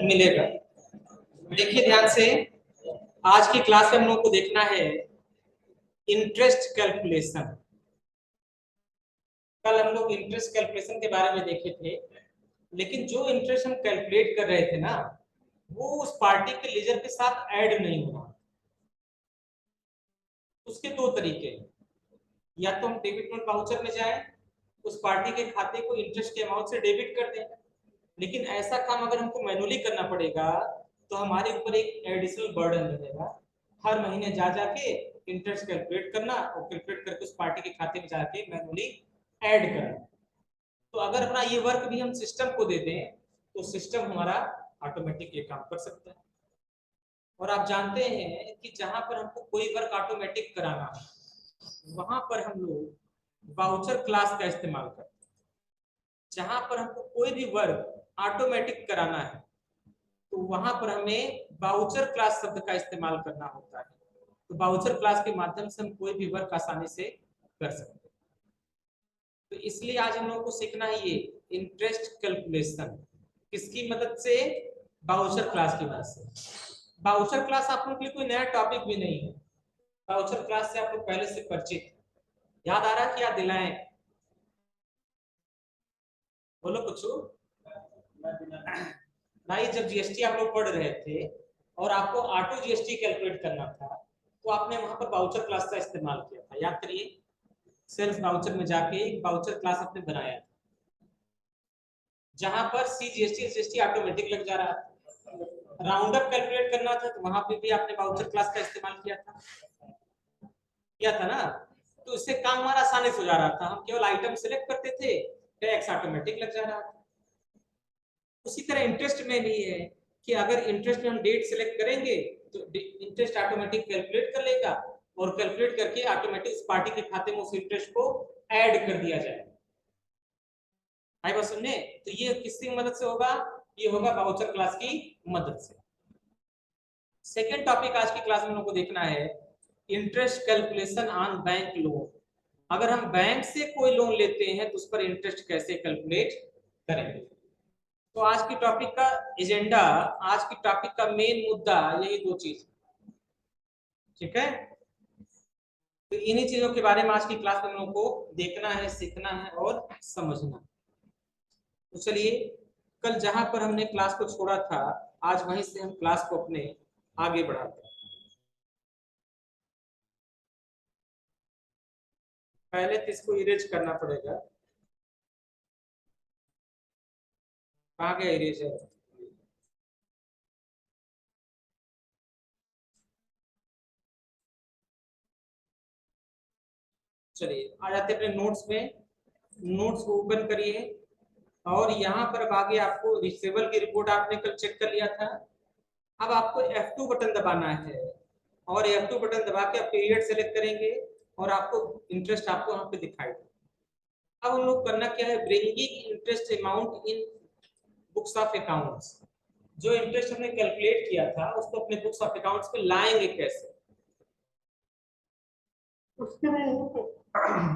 मिलेगा। देखिए ध्यान से, आज की क्लास में हम लोग को देखना है इंटरेस्ट कैलकुलेशन। कल हम लोग इंटरेस्ट कैलकुलेशन के बारे में देखे थे, लेकिन जो इंटरेस्ट हम कैलकुलेट कर रहे थे ना, वो उस पार्टी के लेजर के साथ ऐड नहीं हो रहा। उसके दो तरीके हैं, या तो हम डेबिट नोट वाउचर में जाएं, उस पार्टी के खाते को इंटरेस्ट के अमाउंट से डेबिट कर दें। लेकिन ऐसा काम अगर हमको मैनुअली करना पड़ेगा तो हमारे ऊपर एक एडिशनल बर्डन रहेगा। हर महीने जा जाके इंटरेस्ट कैलकुलेट करना और कैलकुलेट करके उस पार्टी के खाते में जाके मैनुअली ऐड करना। तो अगर अपना ये वर्क भी हम सिस्टम को दे दें तो सिस्टम हमारा ऑटोमेटिक ये काम कर सकता है। और आप जानते हैं कि जहां पर हमको कोई वर्क ऑटोमेटिक कराना है वहां पर हम लोग वाउचर क्लास का इस्तेमाल करते हैं। जहां पर हमको कोई भी वर्क ऑटोमेटिक कराना है तो वहां पर हमें वाउचर क्लास शब्द का इस्तेमाल करना होता है। तो वाउचर क्लास के माध्यम से हम कोई भी वर्क आसानी से कर सकते हैं। तो इसलिए आज हम लोगों को सीखना है ये इंटरेस्ट कैलकुलेशन। किसकी मदद से? वाउचर क्लास की मदद से। वाउचर क्लास आप लोगों के लिए कोई नया टॉपिक भी नहीं है। वाउचर क्लास से आप लोग पहले से परिचित हैं। याद आ रहा है कि याद दिलाएं? बोलो कुछ भाई। जब जीएसटी आप लोग पढ़ रहे थे और आपको ऑटो जीएसटी कैलकुलेट करना था तो आपने वहां पर वाउचर क्लास का इस्तेमाल किया था। याद करिए, सेल्स वाउचर में जाके एक वाउचर क्लास आपने बनाया था जहां पर सी जीएसटी एसजीएसटी ऑटोमेटिक लग जा रहा था। राउंड अप कैलकुलेट करना था तो वहां पे भी आपने वाउचर क्लास का इस्तेमाल किया था ना। तो इससे काम हमारा आसानी से हो जा रहा था। हम केवल आइटम सेलेक्ट करते थे, टैक्स ऑटोमेटिक लग जा रहा था। उसी तरह इंटरेस्ट में भी है कि अगर इंटरेस्ट में हम डेट सेलेक्ट करेंगे तो इंटरेस्ट ऑटोमेटिक कैलकुलेट कर लेगा और कैलकुलेट करके ऑटोमेटिक उस पार्टी के खाते में उस इंटरेस्ट को ऐड कर दिया जाएगा। आई बात सुनने? तो ये किसकी मदद से होगा? ये होगा वाउचर क्लास की मदद से। सेकेंड टॉपिक आज की क्लास में हम लोग को देखना है interest calculation on bank loan. अगर हम बैंक से कोई लोन लेते हैं तो उस पर इंटरेस्ट कैसे कैलकुलेट करेंगे। तो आज की टॉपिक का एजेंडा, आज की टॉपिक का मेन मुद्दा यही दो चीज, ठीक है। तो इन्हीं चीजों के बारे में आज की क्लास में हम लोग को देखना है, सीखना है और समझना। तो चलिए, कल जहां पर हमने क्लास को छोड़ा था आज वहीं से हम क्लास को अपने आगे बढ़ाते हैं। पहले तो इसको इरेज करना पड़ेगा। कहाँ गया इरेजर? चलिए आ जाते अपने नोट्स में। नोट्स को ओपन करिए और यहाँ पर अब आगे आपको रिसीवेबल की रिपोर्ट आपने कल चेक कर लिया था। अब आपको F2 बटन दबाना है और F2 बटन दबा के आप पीरियड सेलेक्ट करेंगे और आपको इंटरेस्ट आपको यहाँ पे दिखाई देगा। अब हम लोग करना क्या है, bringing interest amount in books of accounts. जो इंटरेस्ट हमने कैलकुलेट किया था उसको अपने बुक्स ऑफ अकाउंट्स पे लाएंगे कैसे, उसके लिए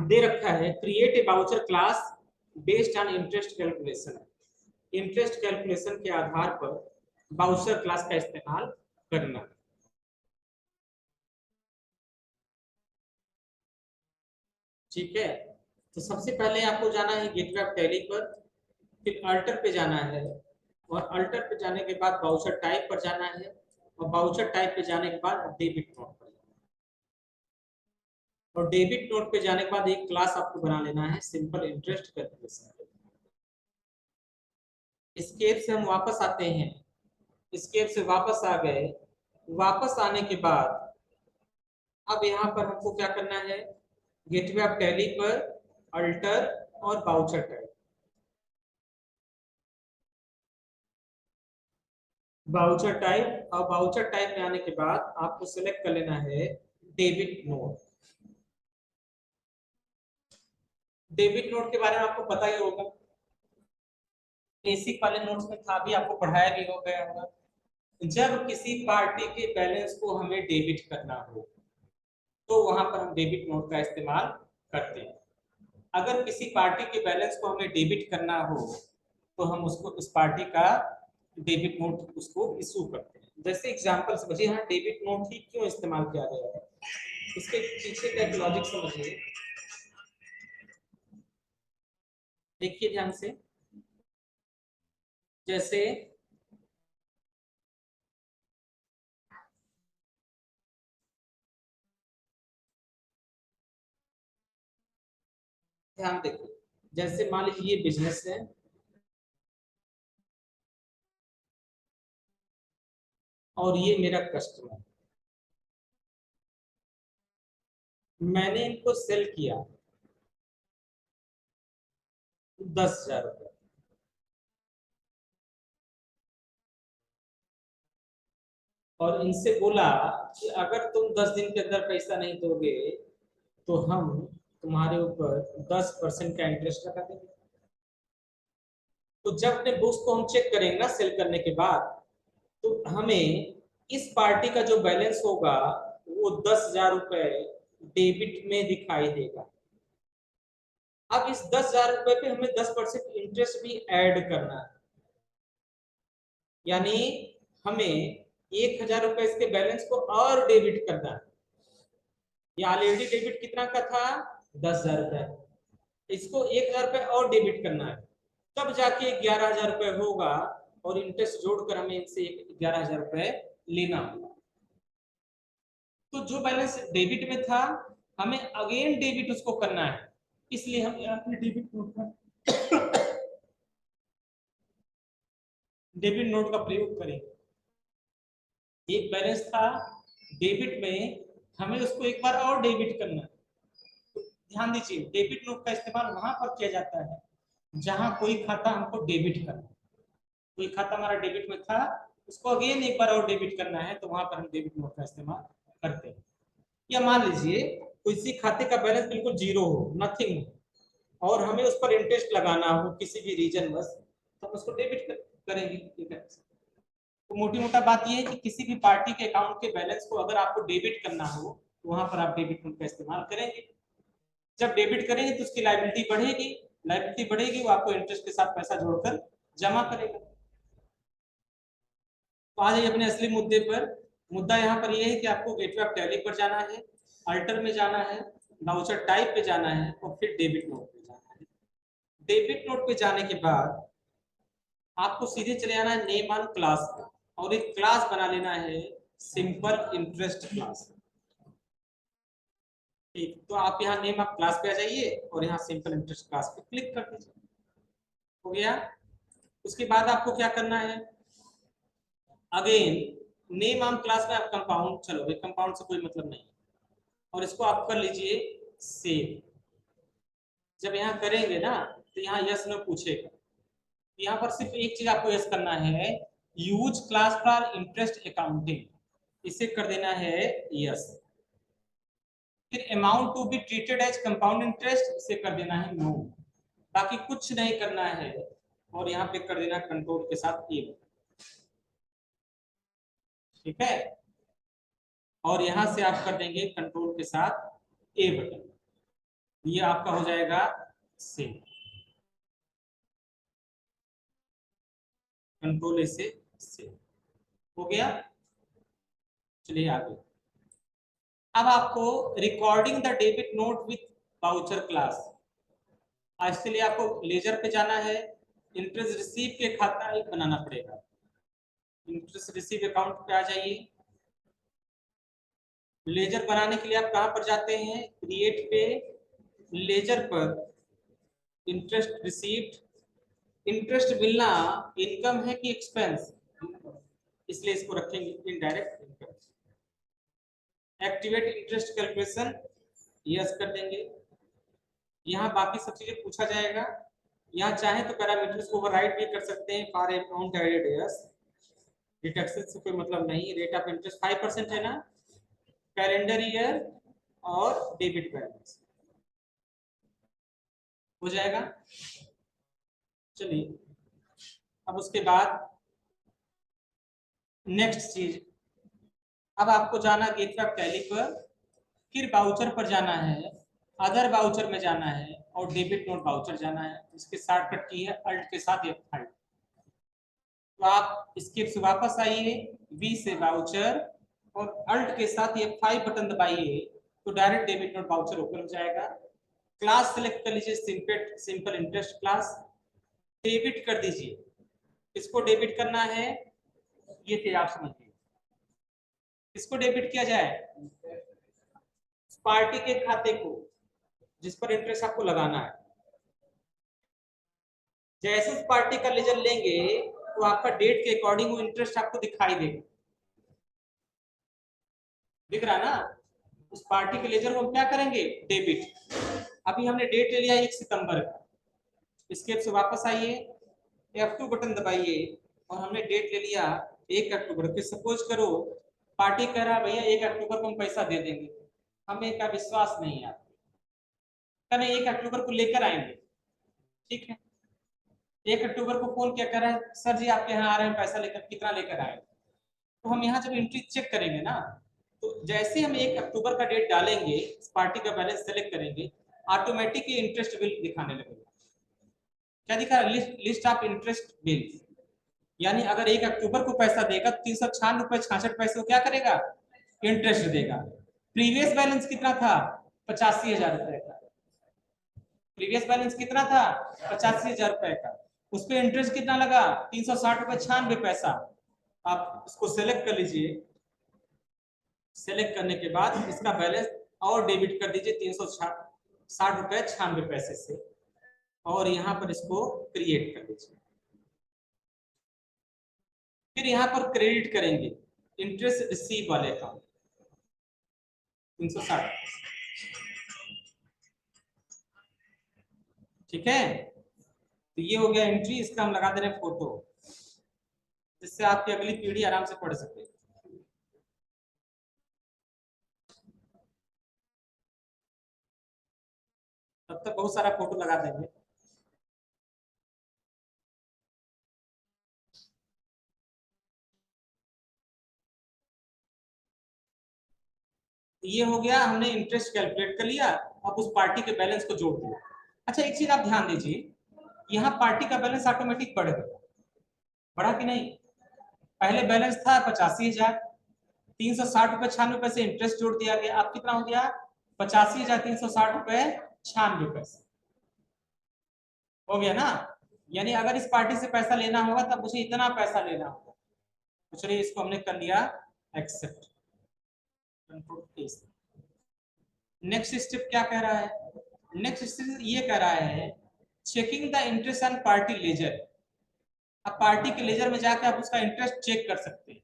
दे रखा है create a voucher class based on interest calculation. Interest calculation के आधार पर वाउचर क्लास का इस्तेमाल करना। ठीक है, तो सबसे पहले आपको जाना है गेटवे ऑफ टैली पर, फिर अल्टर पे जाना है और अल्टर पे जाने के बाद वाउचर टाइप पर जाना है और वाउचर टाइप पे जाने के बाद डेबिट नोट पर जाना है। और डेबिट नोट पे जाने के बाद एक क्लास आपको बना लेना है सिंपल इंटरेस्ट कैलकुलेशन। स्केप से हम वापस आते हैं, स्केप से वापस आ गए। वापस आने के बाद अब यहाँ पर हमको क्या करना है, गेटवे ऑफ टैली पर अल्टर और वाउचर टाइप। वाउचर टाइप और वाउचर टाइप में आने के बाद आपको सिलेक्ट कर लेना है डेबिट नोट। डेबिट नोट के बारे में आपको पता ही होगा, बेसिक वाले नोट्स में था भी, आपको पढ़ाया भी हो गया होगा। जब किसी पार्टी के बैलेंस को हमें डेबिट करना हो तो वहां पर हम डेबिट नोट का इस्तेमाल करते हैं। अगर किसी पार्टी के बैलेंस को हमें डेबिट करना हो तो हम उसको उस पार्टी का डेबिट नोट उसको इशू करते हैं। जैसे एग्जांपल समझिए, यहाँ डेबिट नोट ही क्यों इस्तेमाल किया गया है, इसके पीछे का एक लॉजिक समझिए। देखिए ध्यान से, जैसे ध्यान देखो, जैसे मान लीजिए ये बिजनेस है और ये मेरा कस्टमर, मैंने इनको सेल किया 10,000 रुपये, और इनसे बोला कि अगर तुम 10 दिन के अंदर पैसा नहीं दोगे तो हम तुम्हारे ऊपर 10% का इंटरेस्ट लगा देंगे। तो जब अपने बुक्स को हम चेक करेंगे ना सेल करने के बाद, तो हमें इस पार्टी का जो बैलेंस होगा वो 10,000 रुपये डेबिट में दिखाई देगा। अब इस 10,000 रुपये पे हमें 10% इंटरेस्ट भी ऐड करना है, यानी हमें 1,000 रुपये इसके बैलेंस को और डेबिट करना है। ये ऑलरेडी डेबिट कितना का था, 10,000 रुपये, इसको 1,000 रुपये और डेबिट करना है, तब जाके 11,000 रुपये होगा, और इंटरेस्ट जोड़कर हमें इनसे 11,000 रुपये लेना होगा। तो जो बैलेंस डेबिट में था हमें अगेन डेबिट उसको करना है, इसलिए हम यहाँ पे डेबिट नोट का डेबिट नोट का प्रयोग करेंगे। एक बैलेंस था डेबिट में, हमें उसको एक बार और डेबिट करना है। तो ध्यान दीजिए, डेबिट नोट का इस्तेमाल वहां पर किया जाता है जहां कोई खाता हमको डेबिट करना है। कोई खाता हमारा डेबिट में था, उसको अगेन एक बार और डेबिट करना है, तो वहां पर हम डेबिट नोट का इस्तेमाल करते हैं। या मान लीजिए किसी खाते का बैलेंस बिल्कुल जीरो हो, नथिंग हो, और हमें उस पर इंटरेस्ट लगाना हो किसी भी रीजन बस, तो हम उसको डेबिट करेंगे। ठीक है, तो मोटी मोटा बात यह है कि किसी भी पार्टी के अकाउंट के बैलेंस को अगर आपको डेबिट करना हो तो वहां पर आप डेबिट नोट का इस्तेमाल करेंगे। जब डेबिट करेंगे तो उसकी लायबिलिटी बढ़ेगी, लायबिलिटी बढ़ेगी, वो आपको इंटरेस्ट के साथ पैसा जोड़कर जमा करेगा। तो आ जाइए अपने असली मुद्दे पर। मुद्दा यहाँ पर यह है कि आपको गेटवे ऑफ टैली पर जाना है, अल्टर में जाना है, वाउचर टाइप पे जाना है, और फिर डेबिट नोट पे जाना है। डेबिट नोट पे जाने के बाद आपको सीधे चले जाना है नेम ऑन क्लास पे, और एक क्लास बना लेना है सिंपल इंटरेस्ट क्लास। ठीक, तो आप यहाँ नेम ऑफ क्लास पे आ जाइए और यहाँ सिंपल इंटरेस्ट क्लास पे क्लिक कर दीजिए। हो गया। उसके बाद आपको क्या करना है, अगेन नेम ऑन क्लास में आप कंपाउंड चलोगे, कंपाउंड से कोई मतलब नहीं, और इसको आप कर लीजिए सेव। जब यहाँ करेंगे ना तो यहाँ यस नो पूछेगा, यहाँ पर सिर्फ एक चीज आपको यस करना है, use class for interest accounting, इसे कर देना है यस। फिर amount to be treated as compound interest, इसे कर देना है नो। बाकी कुछ नहीं करना है, और यहाँ पे कर देना कंट्रोल के साथ ए। ठीक है, और यहां से आप कर देंगे कंट्रोल के साथ ए बटन, ये आपका हो जाएगा सेव। कंट्रोल ए से सेव हो गया। चलिए आगे। अब आपको recording the debit note with voucher class, इसके लिए आपको लेजर पे जाना है, इंटरेस्ट रिसीव के खाता एक बनाना पड़ेगा। इंटरेस्ट रिसीव अकाउंट पे आ जाइए। लेजर बनाने के लिए आप कहां पर जाते हैं, क्रिएट पे, लेजर पर इंटरेस्ट रिसीव्ड, इंटरेस्ट मिलना इनकम है कि एक्सपेंस, इसलिए इसको रखेंगे indirect income. Activate interest calculation, yes कर देंगे। यहाँ बाकी सब चीजें पूछा जाएगा, यहाँ चाहे तो पैरामीटर्स को ओवरराइड भी कर सकते हैं। For amount added yes, deduction से कोई मतलब नहीं। रेट ऑफ इंटरेस्ट 5% है ना, कैलेंडर ईयर और डेबिट बैलेंस हो जाएगा। चलिए अब उसके बाद नेक्स्ट चीज, अब आपको जाना गेटवे ऑफ टैली पर, फिर वाउचर पर जाना है, अदर वाउचर में जाना है, और डेबिट नोट वाउचर जाना है। इसके शॉर्टकट की है अल्ट के साथ F5। तो आप स्किप से वापस आइए, V से वाउचर और अल्ट के साथ F5 बटन दबाइए तो direct debit note voucher open हो जाएगा। क्लास सेलेक्ट कर लीजिए, सिंपल इंटरेस्ट क्लास, डेबिट कर दीजिए। इसको डेबिट करना है, ये थे आप समझिए। इसको डेबिट किया जाए पार्टी के खाते को जिस पर इंटरेस्ट आपको लगाना है। जैसे उस पार्टी का लेजर लेंगे तो आपका डेट के अकॉर्डिंग वो इंटरेस्ट आपको दिखाई देगा। दिख रहा ना? उस पार्टी के लेजर को हम क्या करेंगे? डेबिट। अभी हमने डेट ले लिया 1 सितंबर का। स्केप से वापस आइए, F2 बटन दबाइए और हमने डेट ले लिया 1 अक्टूबर। फिर सपोज करो पार्टी कह रहा भैया 1 अक्टूबर को हम पैसा दे देंगे, हमें का विश्वास नहीं है, कहने 1 अक्टूबर को लेकर आएंगे। ठीक है, 1 अक्टूबर को फोन क्या कर रहा है, सर जी आपके यहाँ आ रहे हैं पैसा लेकर, कितना लेकर आए? तो हम यहाँ जब एंट्री चेक करेंगे ना, तो जैसे हम 1 अक्टूबर का डेट डालेंगे, पार्टी का बैलेंस सेलेक्ट करेंगे, ऑटोमेटिक इंटरेस्ट बिल दिखाने लगेगा। क्या दिखा रहा है? List of interest bill. यानी अगर 1 अक्टूबर को पैसा देगा तो 396 रुपए 66 पैसे को क्या करेगा? इंटरेस्ट देगा। प्रीवियस बैलेंस कितना था? 85,000 रुपए का। प्रीवियस बैलेंस कितना था? 85,000 रुपए का। उस पर इंटरेस्ट कितना लगा? 360 रुपए 96 पैसा। आप इसको सेलेक्ट कर लीजिए। सेलेक्ट करने के बाद इसका बैलेंस और डेबिट कर दीजिए 360 रुपए 96 पैसे से, और यहाँ पर इसको क्रिएट कर दीजिए। फिर यहाँ पर क्रेडिट करेंगे इंटरेस्ट रिसीव वाले अकाउंट 360। ठीक है, तो ये हो गया एंट्री। इसका हम लगा दे रहे हैं फोटो, जिससे आपकी अगली पीढ़ी आराम से पढ़ सके। तब तक बहुत सारा फोटो लगा देंगे। ये हो गया, हमने इंटरेस्ट कैलकुलेट कर लिया। अब उस पार्टी के बैलेंस को जोड़ दिया। अच्छा, एक चीज आप ध्यान दीजिए, यहाँ पार्टी का बैलेंस ऑटोमेटिक बढ़ गया, बढ़ा कि नहीं? पहले बैलेंस था 85,000, 360 रुपए 96 से इंटरेस्ट जोड़ दिया गया, अब कितना हो गया? 85,360 रुपए 96 हो गया ना? यानी अगर इस पार्टी से पैसा लेना होगा तब मुझे इतना पैसा लेना होगा। तो चलिए इसको हमने कर लिया एक्सेप्ट। नेक्स्ट स्टेप क्या कह रहा है? नेक्स्ट स्टेप ये कह रहा है checking the interest on party laser. अब पार्टी के लेजर में जाकर आप उसका इंटरेस्ट चेक कर सकते हैं।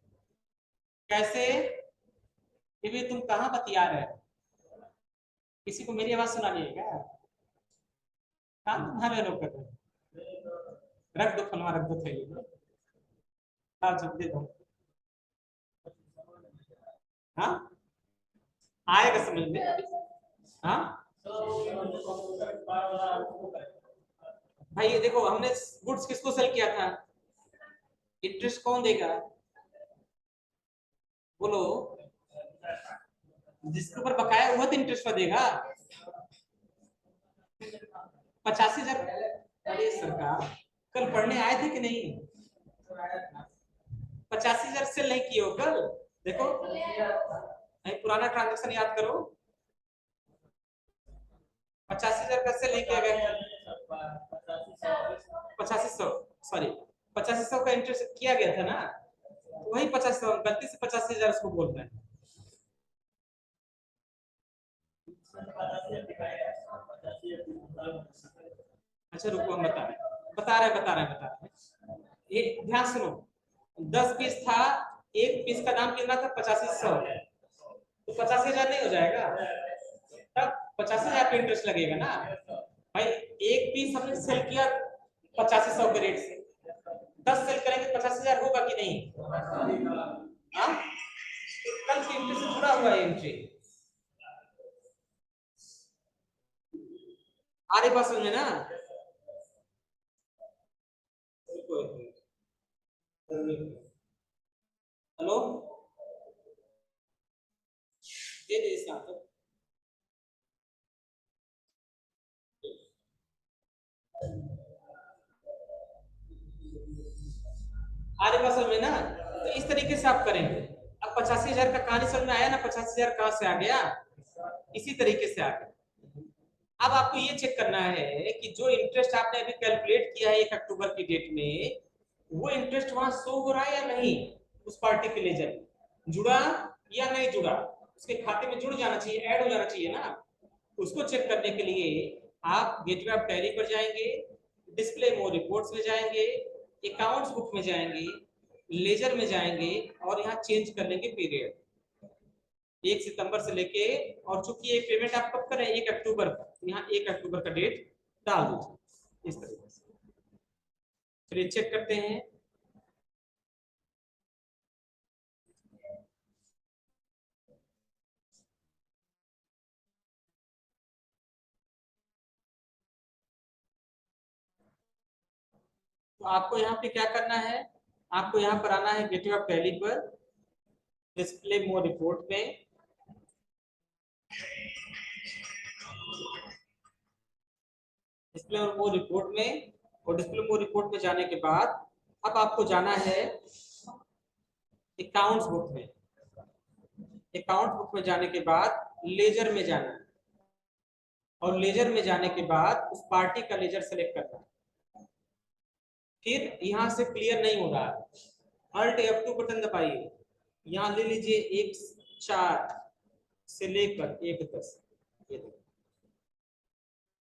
कैसे? ये भी तुम कहाँ बतिया रहे हो? किसी को मेरी आवाज सुनानी है क्या? काम तुम्हारे लोग कर रहे हो। रख दो फलवा, रख दो थैली में। हाँ जब दे दो। हाँ आएगा समझ में। हाँ भाई ये देखो, हमने गुड्स किसको सेल किया था? इंटरेस्ट कौन देगा? बोलो। जिसके ऊपर बकाया हुआ तो इंटरेस्ट पर देगा। 85,000। अरे सरकार, कल पढ़ने आए थे कि नहीं? 85,000 सेल नहीं किए हो कल? देखो नहीं, पुराना ट्रांजेक्शन याद करो। 85,000 का सेल नहीं किया गया। 8500, सॉरी 8500 का इंटरेस्ट किया गया था ना, तो वही 8500, गलती से 85,000 उसको बोल रहे हैं। अच्छा रुको, हम बता रहे हैं। ये ध्यान सुनो, 10 पीस था, एक पीस का दाम कितना था? 8500। तो 85,000 नहीं हो जाएगा? तब 85,000 पे इंटरेस्ट लगेगा ना भाई। एक पीस हमने सेल किया 8500 के रेट से, 10 सेल करेंगे 85,000 होगा कि नहीं? हाँ, कल की एंट्री से जुड़ा हुआ है एंट्री। आ रही बात समझ में ना? हेलो, दे दे इसका तो। आ रही बात समझ में ना? तो इस तरीके से आप करेंगे। अब 85,000 का कहानी समझ में आया ना? 85,000 कहां से आ गया? इसी तरीके से आ गया। अब आपको ये चेक करना है कि जो इंटरेस्ट आपने अभी कैलकुलेट किया है 1 अक्टूबर की डेट में, वो इंटरेस्ट वहां शो हो रहा है या नहीं, उस पार्टी के लेजर में जुड़ा या नहीं जुड़ा, उसके खाते में जुड़ जाना चाहिए, ऐड हो जाना चाहिए ना। उसको चेक करने के लिए आप गेटवे ऑफ टैली पर जाएंगे, डिस्प्ले मोर रिपोर्ट्स में जाएंगे, अकाउंट्स बुक में जाएंगे, लेजर में जाएंगे और यहाँ चेंज कर लेंगे पीरियड 1 सितंबर से लेके, और चूंकि ये पेमेंट आप कब करें 1 अक्टूबर का, तो यहाँ 1 अक्टूबर का डेट डाल दीजिए इस तरीके से। फिर चेक करते हैं। तो आपको यहाँ पे क्या करना है, आपको यहाँ पर आना है गेटवे ऑफ टैली पर, डिस्प्ले मोर रिपोर्ट में, डिस्प्ले मोर रिपोर्ट में, और डिस्प्ले मोर रिपोर्ट में जाने के बाद अब आपको जाना है अकाउंट्स बुक में। अकाउंट बुक में जाने के बाद लेजर में जाना है, और लेजर में जाने के बाद उस पार्टी का लेजर सेलेक्ट करना है। फिर यहाँ से क्लियर नहीं हो रहा है, अल्ट F2 बटन दबाइए, यहाँ ले लीजिए 1/4 से लेकर 1/10।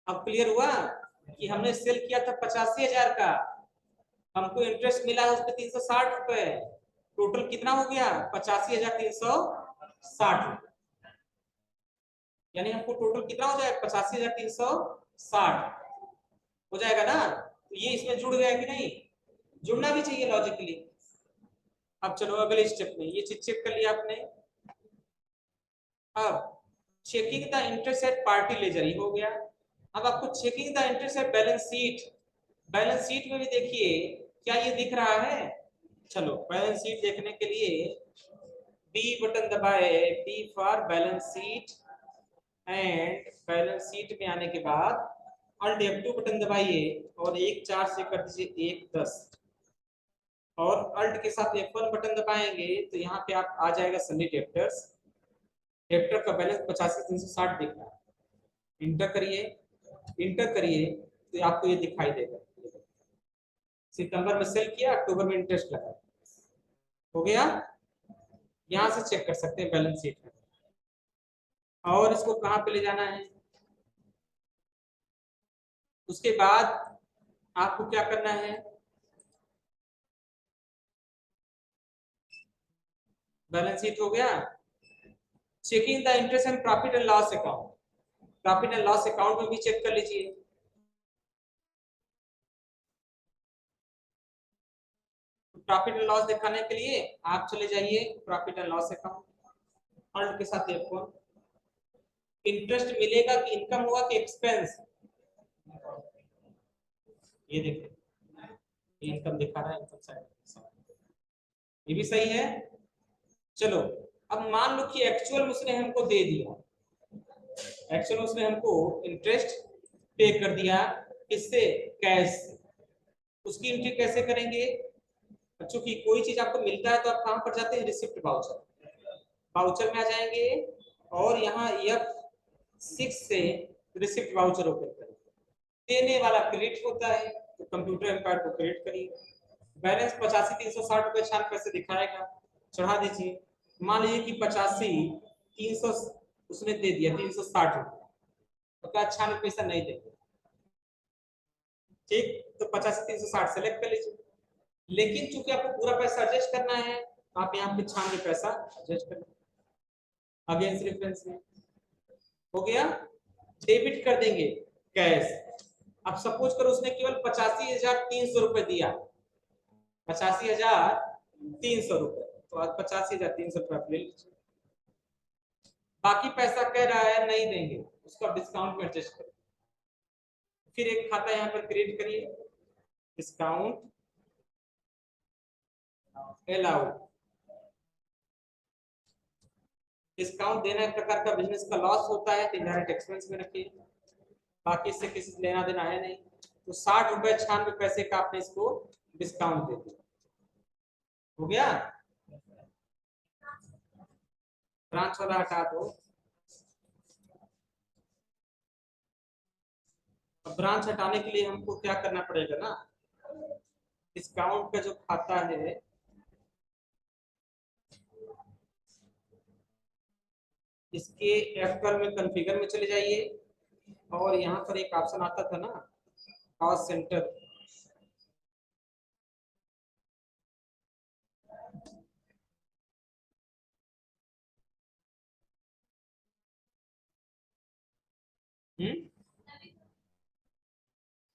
अब क्लियर हुआ कि हमने सेल किया था 85,000 का, हमको इंटरेस्ट मिला है उस पर 360 रुपए, टोटल कितना हो गया 85,360 रुपए। यानी हमको टोटल कितना हो जाएगा 85,360 हो जाएगा ना। तो ये इसमें जुड़ गया कि नहीं, जुड़ना भी चाहिए लॉजिकली। अब चलो अगले स्टेप में, ये चीज चेक कर लिया आपने। अब checking the interest at party ledger ही हो गया। अब आपको checking the interest at balance sheet, balance sheet में भी देखिए क्या ये दिख रहा है। चलो बैलेंस शीट देखने के लिए बी बटन दबाए, B for balance sheet, and balance sheet में आने के बाद अल्ट F2 बटन दबाइए और 1/4 से कर दीजिए 1/10, और अल्ट के साथ F1 बटन दबाएंगे तो यहाँ पे आप आ जाएगा सनी डेप्टर्स। डेप्टर का बैलेंस 85,360 दिख रहा है। इंटर करिए, इंटर करिए तो आपको ये दिखाई देगा। सितंबर में सेल किया, अक्टूबर में इंटरेस्ट लगा, हो गया। यहां से चेक कर सकते हैं बैलेंस शीट में। और इसको कहां पे ले जाना है, उसके बाद आपको क्या करना है, बैलेंस शीट हो गया। Checking the interest and profit and loss account, profit and loss account में भी चेक कर लीजिए। प्रॉफिट एंड लॉस दिखाने के लिए आप चले जाइए profit and loss account, alt के साथ F1। इंटरेस्ट मिलेगा कि इनकम हुआ कि एक्सपेंस, ये देखिए इनकम दिखा रहा है, इनकम साइड ये भी सही है। चलो अब मान लो कि एक्चुअल उसने हमको दे दिया, एक्चुअल उसने हमको इंटरेस्ट पे कर दिया, किससे, कैश से। उसकी एंट्री कैसे करेंगे, चूंकि कोई चीज आपको मिलता है तो आप कहां पर जाते हैं, रिसिप्ट वाउचर, वाउचर में आ जाएंगे और यहाँ F6 से रिसिप्ट वाउचर ओपन करेंगे। देने वाला क्रेडिट होता है तो कंप्यूटर एम्पायर को क्रेडिट करिए, बैलेंस 85,360 रुपए 96 पैसे दिखाएगा, चढ़ा दीजिए। मान लीजिए कि 85,300 उसने दे दिया 360 रुपए, तो क्या 96 पैसा नहीं देंगे, ठीक, तो 85,360 सेलेक्ट कर लीजिए। लेकिन चूंकि आपको पूरा पैसा एडजस्ट करना है तो आप यहाँ पे 96 पैसा एडजस्ट कर, अगेंस्ट रेफरेंस में हो गया। डेबिट कर देंगे कैश। अब सपोज करो उसने केवल 85,300 रुपए दिया, 85,300 रुपए, तो आज 85,300 रुपए ले लीजिए। बाकी पैसा कह रहा है नहीं देंगे, उसको डिस्काउंट में एडजस्ट करें। फिर एक खाता यहाँ पर क्रिएट करिए, डिस्काउंट अलाउड। डिस्काउंट देना एक प्रकार का बिजनेस का लॉस होता है तो इनडायरेक्ट एक्सपेंस में रखिए, बाकी इससे किसी से लेना देना है नहीं। तो 60 रुपए 96 पैसे का आपने इसको डिस्काउंट दे दिया। हो गया, ब्रांच वाला हटा दो। अब ब्रांच हटाने के लिए हमको क्या करना पड़ेगा ना, डिस्काउंट का जो खाता है इसके एफ में कॉन्फ़िगर में चले जाइए, और यहाँ पर एक ऑप्शन आता था ना कॉस्ट सेंटर,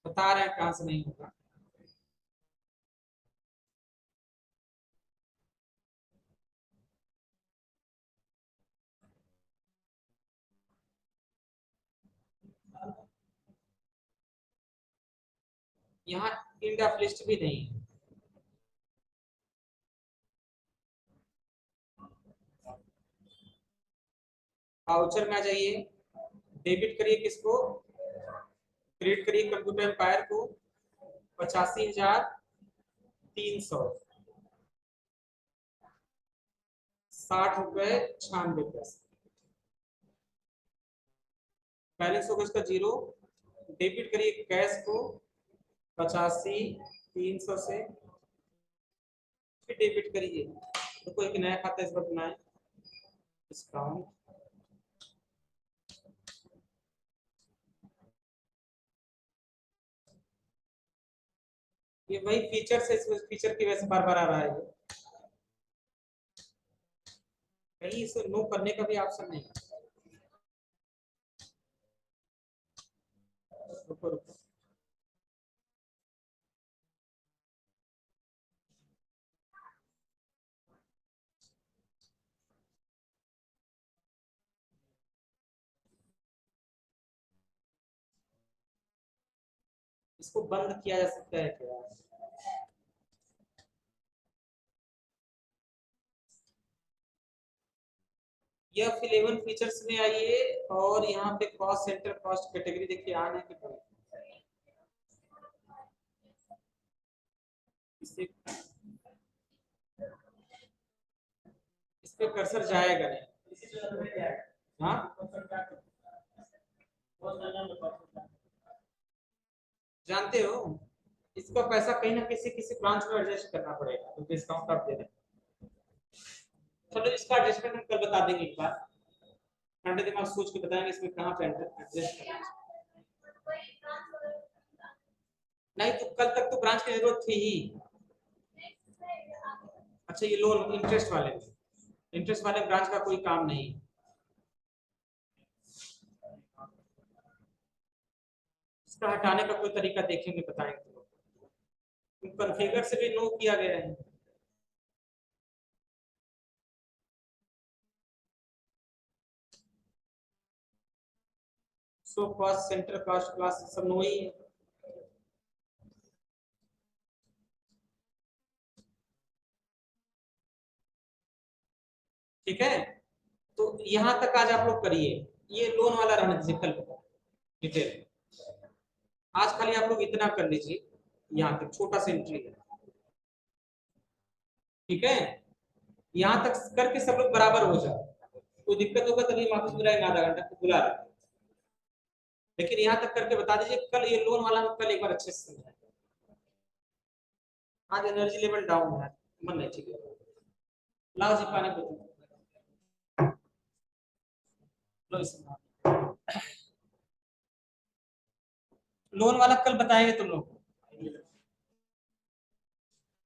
बता रहे हैं कहां से नहीं होगा। यहाँ इंड ऑफ लिस्ट भी नहीं है। वाउचर में आ जाइए, डेबिट करिए किसको, क्रेडिट करिए कंप्यूटर एम्पायर को 85,300 60 रुपए 96 पैसे। बैलेंस होगा इसका 0। डेबिट करिए कैश को 85,300 से, फिर डेबिट करिए, तो कोई एक नया खाता इस बार बनाए, डिस्काउंट, ये वही फीचर से, इस फीचर की वजह से बार बार आ रहा है ये, कहीं इसे नो करने का भी ऑप्शन नहीं है। रुको रुको, इसको बंद किया जा सकता है क्या? यह 11 फीचर्स में आइए, और यहाँ पे कॉस्ट सेंटर कॉस्ट कैटेगरी देखिए ऑन है कि नहीं, इस पे कर्सर जाएगा नहीं। हाँ, जानते हो इसका पैसा कहीं ना किसी किसी ब्रांच में एडजस्ट करना पड़ेगा, तो डिस्काउंट आप दे दें। चलो इसका एडजस्टमेंट हम कल बता देंगे, एक बार ठंडे दिमाग सोच के बताएंगे इसमें कहाँ पे एडजस्ट करना है। नहीं तो कल तक तो ब्रांच की जरूरत थी ही। अच्छा ये लोन इंटरेस्ट वाले ब्रांच का कोई काम नहीं, इसका हटाने का कोई तरीका देखेंगे बताएंगे, कॉन्फ़िगर से भी नो किया गया है। So cost centre cost class सब नो ही है। ठीक है, तो यहां तक आज आप लोग करिए, ये लोन वाला रहने दीजिए कल डिटेल। आज खाली आप लोग इतना कर लीजिए, यहाँ तक छोटा सा एंट्री है। ठीक है, यहाँ तक करके सब लोग बराबर हो जाए, कोई दिक्कत होगा तभी माफी बुलाएंगे, आधा घंटा तो बुला रहे, लेकिन यहाँ तक करके बता दीजिए, कल ये लोन वाला हम कल एक बार अच्छे से समझाएंगे। आज एनर्जी लेवल डाउन है, मन नहीं ठीक है, लाओ जी पानी को, लो इसमें। लोन वाला कल बताएंगे तुम लोग।